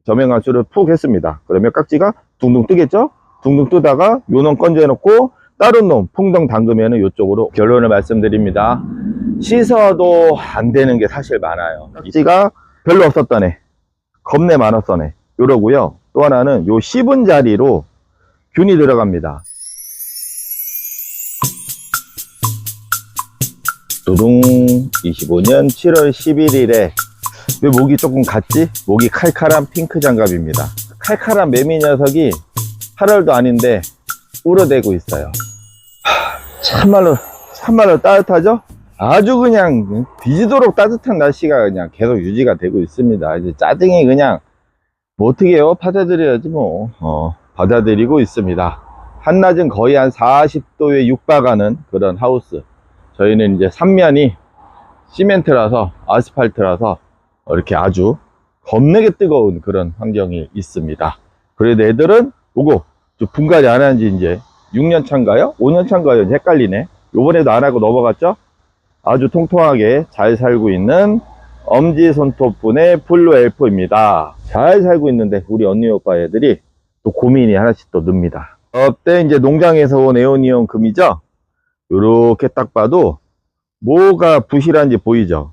저면관수를 푹 했습니다. 그러면 깍지가 둥둥 뜨겠죠? 둥둥 뜨다가 요 놈 건져 놓고 다른 놈 풍덩 담그면 이쪽으로. 결론을 말씀드립니다. 씻어도 안 되는 게 사실 많아요. 깍지가 별로 없었던 애, 겁내 많았던 애, 요러고요. 또 하나는 요 씹은 자리로 균이 들어갑니다. 두둥. 25년 7월 11일에 왜 목이 조금 갔지? 목이 칼칼한 핑크 장갑입니다. 칼칼한 매미 녀석이 8월도 아닌데 울어대고 있어요. 참말로 따뜻하죠? 아주 그냥 뒤지도록 따뜻한 날씨가 그냥 계속 유지가 되고 있습니다. 이제 짜증이 그냥 뭐 어떻게 해요? 받아들여야지 뭐. 받아들이고 있습니다. 한낮은 거의 한 40도에 육박하는 그런 하우스. 저희는 이제 3면이 시멘트라서, 아스팔트라서 이렇게 아주 겁나게 뜨거운 그런 환경이 있습니다. 그래도 애들은 요거 분갈이 안 한 지 이제 6년 차인가요? 5년 차인가요? 헷갈리네. 요번에도 안 하고 넘어갔죠? 아주 통통하게 잘 살고 있는 엄지손톱분의 블루 엘프입니다. 잘 살고 있는데 우리 언니 오빠 애들이 또 고민이 하나씩 또 늡니다. 그때 이제 농장에서 온 에오니온 금이죠? 요렇게 딱 봐도 뭐가 부실한지 보이죠?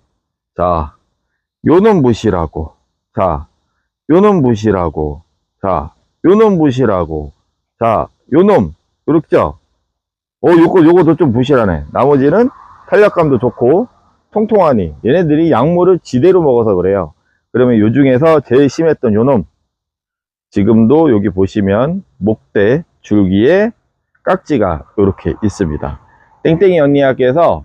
자, 요놈 부실하고, 자, 요놈 부실하고, 자, 요놈 부실하고, 자, 요놈, 그렇죠? 요거도 좀 부실하네. 나머지는 탄력감도 좋고, 통통하니, 얘네들이 약물을 지대로 먹어서 그래요. 그러면 요 중에서 제일 심했던 요놈, 지금도 여기 보시면 목대 줄기에 깍지가 이렇게 있습니다. 땡땡이 언니야께서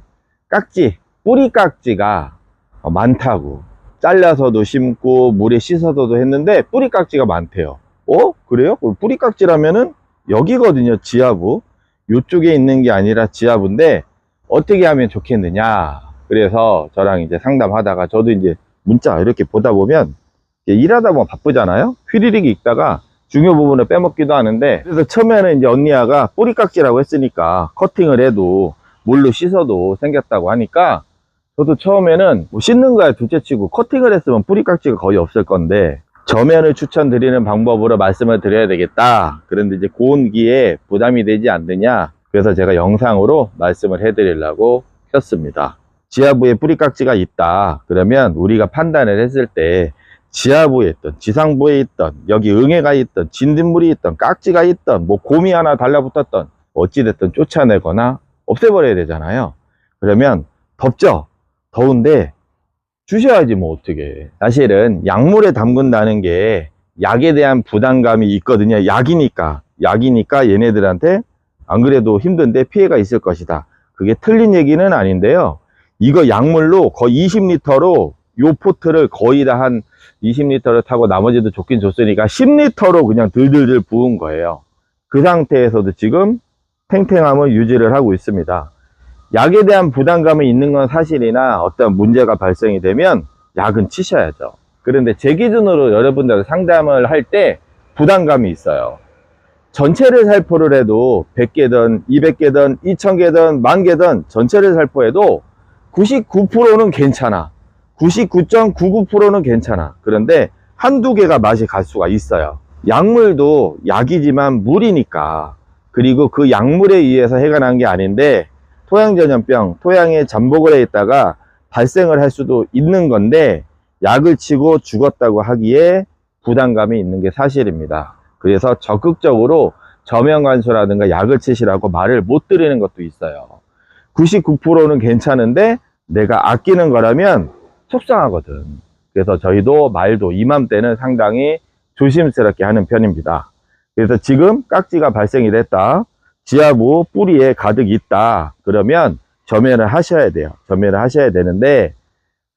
깍지, 뿌리 깍지가 많다고, 잘라서도 심고 물에 씻어서도 했는데 뿌리 깍지가 많대요. 그래요? 뿌리 깍지라면은 여기거든요. 지하부. 이쪽에 있는 게 아니라 지하부인데 어떻게 하면 좋겠느냐. 그래서 저랑 이제 상담하다가 저도 이제 문자 이렇게 보다 보면 일하다 보면 바쁘잖아요. 휘리릭 읽다가 중요 부분을 빼먹기도 하는데, 그래서 처음에는 이제 언니야가 뿌리 깍지라고 했으니까 커팅을 해도 물로 씻어도 생겼다고 하니까 저도 처음에는 뭐 씻는 거야 둘째치고 커팅을 했으면 뿌리 깍지가 거의 없을 건데 저면을 추천드리는 방법으로 말씀을 드려야 되겠다. 그런데 이제 고온기에 부담이 되지 않느냐, 그래서 제가 영상으로 말씀을 해드리려고 켰습니다. 지하부에 뿌리 깍지가 있다 그러면 우리가 판단을 했을 때 지하부에 있던, 지상부에 있던, 여기 응애가 있던, 진딧물이 있던, 깍지가 있던, 뭐 곰이 하나 달라붙었던, 어찌됐든 쫓아내거나 없애버려야 되잖아요. 그러면 덥죠? 더운데 주셔야지 뭐 어떻게. 사실은 약물에 담근다는 게 약에 대한 부담감이 있거든요. 약이니까 얘네들한테 안 그래도 힘든데 피해가 있을 것이다. 그게 틀린 얘기는 아닌데요. 이거 약물로 거의 20리터로 요 포트를 거의 다 한 20리터를 타고 나머지도 좋긴 좋으니까 10리터로 그냥 들들들 부은 거예요. 그 상태에서도 지금 탱탱함을 유지를 하고 있습니다. 약에 대한 부담감이 있는 건 사실이나 어떤 문제가 발생이 되면 약은 치셔야죠. 그런데 제 기준으로 여러분들 상담을 할 때 부담감이 있어요. 전체를 살포를 해도 100개든 200개든 2000개든 10,000개든 전체를 살포해도 99%는 괜찮아. 99.99%는 괜찮아. 그런데 한두 개가 맛이 갈 수가 있어요. 약물도 약이지만 물이니까, 그리고 그 약물에 의해서 해가 난 게 아닌데 토양전염병, 토양에 잠복을 해 있다가 발생을 할 수도 있는 건데 약을 치고 죽었다고 하기에 부담감이 있는 게 사실입니다. 그래서 적극적으로 저면관수라든가 약을 치시라고 말을 못 드리는 것도 있어요. 99%는 괜찮은데 내가 아끼는 거라면 속상하거든. 그래서 저희도 말도 이맘때는 상당히 조심스럽게 하는 편입니다. 그래서 지금 깍지가 발생이 됐다, 지하부 뿌리에 가득 있다 그러면 저면을 하셔야 돼요. 저면을 하셔야 되는데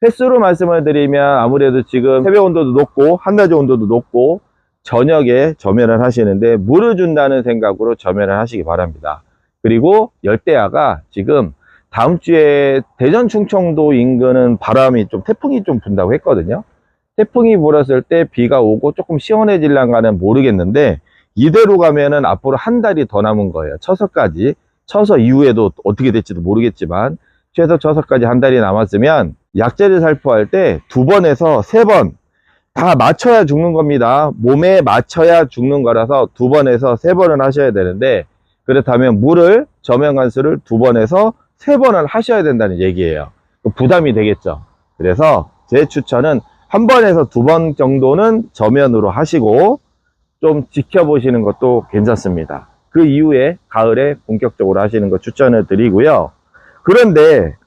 횟수로 말씀을 드리면 아무래도 지금 새벽 온도도 높고 한낮의 온도도 높고 저녁에 저면을 하시는데 물을 준다는 생각으로 저면을 하시기 바랍니다. 그리고 열대야가 지금 다음 주에 대전 충청도 인근은 바람이 좀, 태풍이 좀 분다고 했거든요. 태풍이 불었을 때 비가 오고 조금 시원해질랑가는 모르겠는데 이대로 가면은 앞으로 한 달이 더 남은 거예요. 처서까지. 처서 이후에도 어떻게 될지도 모르겠지만 최소 처서까지 한 달이 남았으면 약재를 살포할 때 2번에서 3번 다 맞춰야 죽는 겁니다. 몸에 맞춰야 죽는 거라서 2번에서 3번은 하셔야 되는데, 그렇다면 물을 저면관수를 2번에서 3번을 하셔야 된다는 얘기예요. 부담이 되겠죠. 그래서 제 추천은 1번에서 2번 정도는 저면으로 하시고 좀 지켜보시는 것도 괜찮습니다. 그 이후에 가을에 본격적으로 하시는 거 추천을 드리고요. 그런데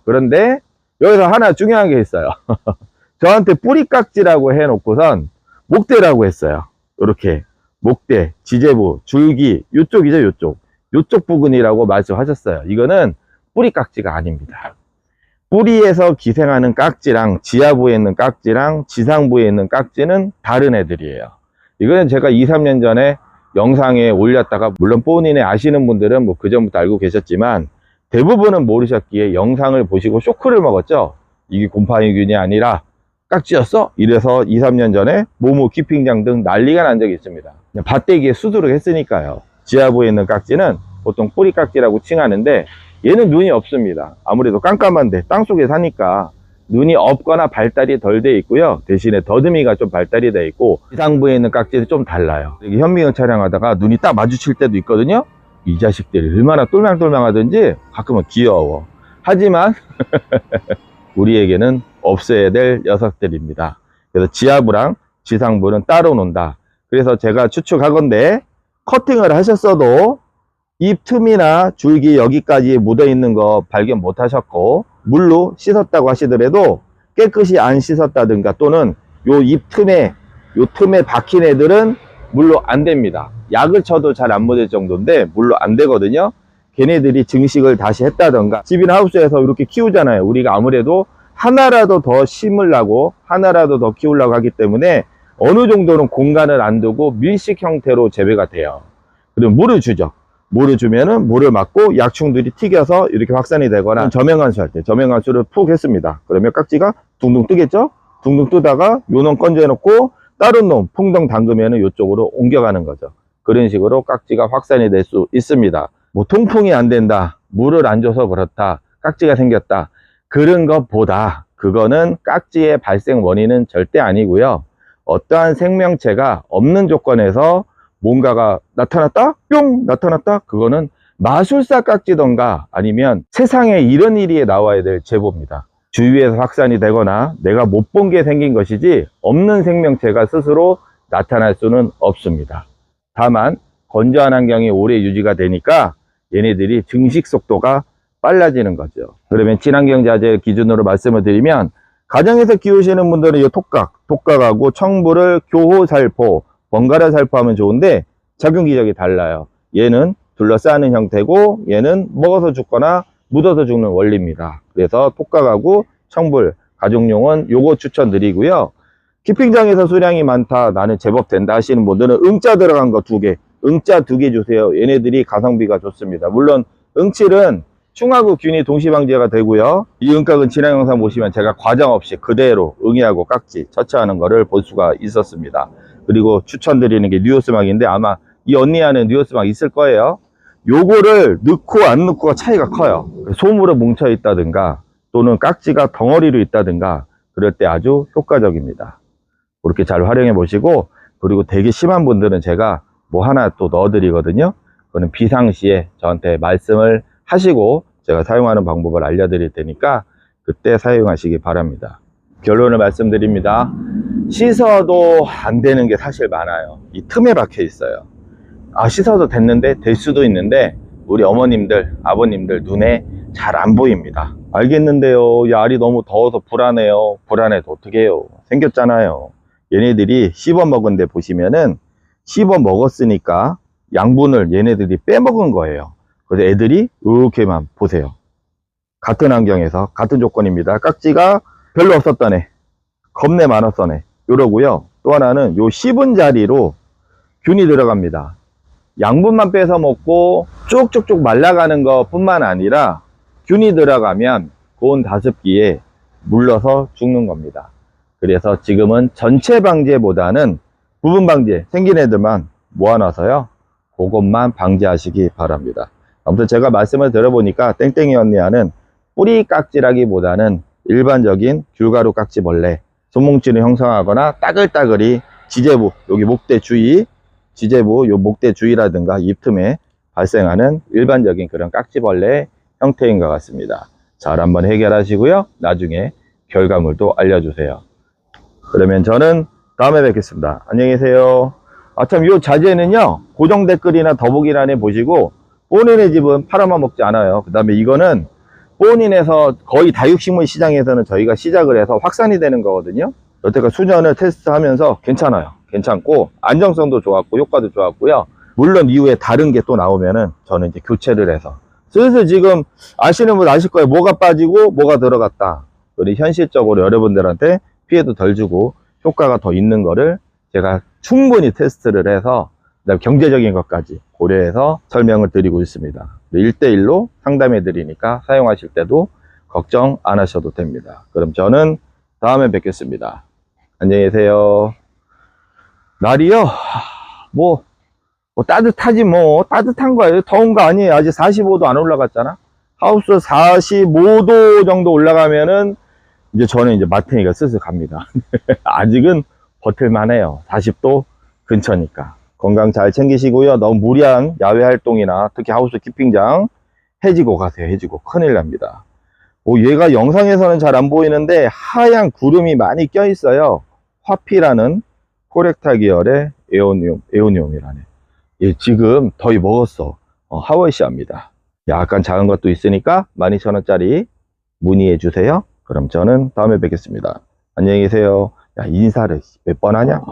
여기서 하나 중요한 게 있어요. 저한테 뿌리깍지라고 해놓고선 목대라고 했어요. 이렇게 목대, 지제부, 줄기, 요쪽이죠, 요쪽 부근이라고 말씀하셨어요. 이거는 뿌리깍지가 아닙니다. 뿌리에서 기생하는 깍지랑 지하부에 있는 깍지랑 지상부에 있는 깍지는 다른 애들이에요. 이거는 제가 2, 3년 전에 영상에 올렸다가, 물론 본인의 아시는 분들은 뭐 그전부터 알고 계셨지만 대부분은 모르셨기에 영상을 보시고 쇼크를 먹었죠. 이게 곰팡이균이 아니라 깍지였어? 이래서 2, 3년 전에 모모 키핑장 등 난리가 난 적이 있습니다. 밭대기에 수두룩 했으니까요. 지하부에 있는 깍지는 보통 뿌리 깍지라고 칭하는데, 얘는 눈이 없습니다. 아무래도 깜깜한데 땅속에 사니까 눈이 없거나 발달이 덜 돼 있고요. 대신에 더듬이가 좀 발달이 돼 있고, 지상부에 있는 깍지는 좀 달라요. 현미경 촬영하다가 눈이 딱 마주칠 때도 있거든요. 이 자식들이 얼마나 똘망똘망하든지 가끔은 귀여워. 하지만 우리에게는 없어야 될 녀석들입니다. 그래서 지하부랑 지상부는 따로 논다. 그래서 제가 추측하건대 커팅을 하셨어도 잎 틈이나 줄기 여기까지 묻어 있는 거 발견 못 하셨고, 물로 씻었다고 하시더라도 깨끗이 안 씻었다든가, 또는 요 잎 틈에, 요 틈에 박힌 애들은 물로 안 됩니다. 약을 쳐도 잘 안 묻을 정도인데 물로 안 되거든요. 걔네들이 증식을 다시 했다던가, 집이나 하우스에서 이렇게 키우잖아요. 우리가 아무래도 하나라도 더 심으려고, 하나라도 더 키우려고 하기 때문에 어느 정도는 공간을 안 두고 밀식 형태로 재배가 돼요. 그리고 물을 주죠. 물을 주면은 물을 맞고 약충들이 튀겨서 이렇게 확산이 되거나, 저면관수 할 때 저면관수를 푹 했습니다. 그러면 깍지가 둥둥 뜨겠죠? 둥둥 뜨다가 요 놈 건져 놓고 다른 놈 풍덩 담그면은 이쪽으로 옮겨가는 거죠. 그런 식으로 깍지가 확산이 될 수 있습니다. 뭐 통풍이 안 된다, 물을 안 줘서 그렇다, 깍지가 생겼다, 그런 것보다 그거는 깍지의 발생 원인은 절대 아니고요. 어떠한 생명체가 없는 조건에서 뭔가가 나타났다? 뿅! 나타났다? 그거는 마술사 깍지던가 아니면 세상에 이런 일이 나와야 될 제보입니다. 주위에서 확산이 되거나 내가 못 본 게 생긴 것이지, 없는 생명체가 스스로 나타날 수는 없습니다. 다만 건조한 환경이 오래 유지가 되니까 얘네들이 증식 속도가 빨라지는 거죠. 그러면 친환경 자재 기준으로 말씀을 드리면, 가정에서 키우시는 분들은 이 독각하고 청부를 교호 살포, 번갈아 살포하면 좋은데 작용 기적이 달라요. 얘는 둘러싸는 형태고 얘는 먹어서 죽거나 묻어서 죽는 원리입니다. 그래서 독각하고 청불 가족용은 요거 추천드리고요. 키핑장에서 수량이 많다, 나는 제법 된다 하시는 분들은 응자 들어간 거 2개, 응자 2개 주세요. 얘네들이 가성비가 좋습니다. 물론 응칠은 충하고 균이 동시방제가 되고요. 이 응각은 지난 영상 보시면 제가 과정 없이 그대로 응이하고 깍지 처치하는 거를 볼 수가 있었습니다. 그리고 추천드리는 게 뉴오스막인데, 아마 이 언니한테 뉴오스막 있을 거예요. 요거를 넣고 안 넣고가 차이가 커요. 솜으로 뭉쳐 있다든가 또는 깍지가 덩어리로 있다든가 그럴 때 아주 효과적입니다. 그렇게 잘 활용해 보시고, 그리고 되게 심한 분들은 제가 뭐 하나 또 넣어 드리거든요. 그거는 비상시에 저한테 말씀을 하시고 제가 사용하는 방법을 알려드릴 테니까 그때 사용하시기 바랍니다. 결론을 말씀드립니다. 씻어도 안 되는 게 사실 많아요. 이 틈에 박혀 있어요. 씻어도 됐는데, 될 수도 있는데 우리 어머님들, 아버님들 눈에 잘 안 보입니다. 알겠는데요, 이 알이 너무 더워서 불안해요. 불안해도 어떻게 해요? 생겼잖아요. 얘네들이 씹어 먹은 데 보시면은 씹어 먹었으니까 양분을 얘네들이 빼먹은 거예요. 그래서 애들이 이렇게만 보세요. 같은 환경에서 같은 조건입니다. 깍지가 별로 없었던 애, 겁내 많았던 애, 이러고요. 또 하나는 요 씹은 자리로 균이 들어갑니다. 양분만 빼서 먹고 쭉쭉쭉 말라가는 것 뿐만 아니라 균이 들어가면 고온 다습기에 물러서 죽는 겁니다. 그래서 지금은 전체 방제보다는 부분 방제, 생긴 애들만 모아놔서요, 그것만 방제하시기 바랍니다. 아무튼 제가 말씀을 들어보니까 땡땡이 언니와는 뿌리 깍지라기보다는 일반적인 귤가루 깍지벌레, 손뭉치를 형성하거나 따글따글이 지제부, 여기 목대 주위, 지제부, 요 목대 주위라든가 입 틈에 발생하는 일반적인 그런 깍지벌레 형태인 것 같습니다. 잘 한번 해결하시고요. 나중에 결과물도 알려주세요. 그러면 저는 다음에 뵙겠습니다. 안녕히 계세요. 참, 요 자재는요, 고정 댓글이나 더보기란에 보시고, 본인의 집은 팔아만 먹지 않아요. 그 다음에 이거는 본인에서 거의 다육식물 시장에서는 저희가 시작을 해서 확산이 되는 거거든요. 여태껏 수년을 테스트하면서 괜찮아요. 괜찮고, 안정성도 좋았고, 효과도 좋았고요. 물론 이후에 다른 게 또 나오면은 저는 이제 교체를 해서. 슬슬 지금 아시는 분 아실 거예요. 뭐가 빠지고, 뭐가 들어갔다. 우리 현실적으로 여러분들한테 피해도 덜 주고, 효과가 더 있는 거를 제가 충분히 테스트를 해서 그다음에 경제적인 것까지 고려해서 설명을 드리고 있습니다. 1대1로 상담해 드리니까 사용하실 때도 걱정 안 하셔도 됩니다. 그럼 저는 다음에 뵙겠습니다. 안녕히 계세요. 날이요? 뭐 따뜻하지 뭐. 따뜻한 거예요. 더운 거 아니에요. 아직 45도 안 올라갔잖아. 하우스 45도 정도 올라가면은 이제 저는 이제 마탱이가 슬슬 갑니다. 아직은 버틸만해요. 40도 근처니까. 건강 잘 챙기시고요. 너무 무리한 야외 활동이나 특히 하우스 키핑장 해지고 가세요. 해지고 큰일 납니다. 얘가 영상에서는 잘 안 보이는데 하얀 구름이 많이 껴 있어요. 화피라는 코렉타 계열의 에오니움이라네. 얘 지금 더위 먹었어. 하워시아입니다. 약간 작은 것도 있으니까 12,000원짜리 문의해 주세요. 그럼 저는 다음에 뵙겠습니다. 안녕히 계세요. 야, 인사를 몇 번 하냐?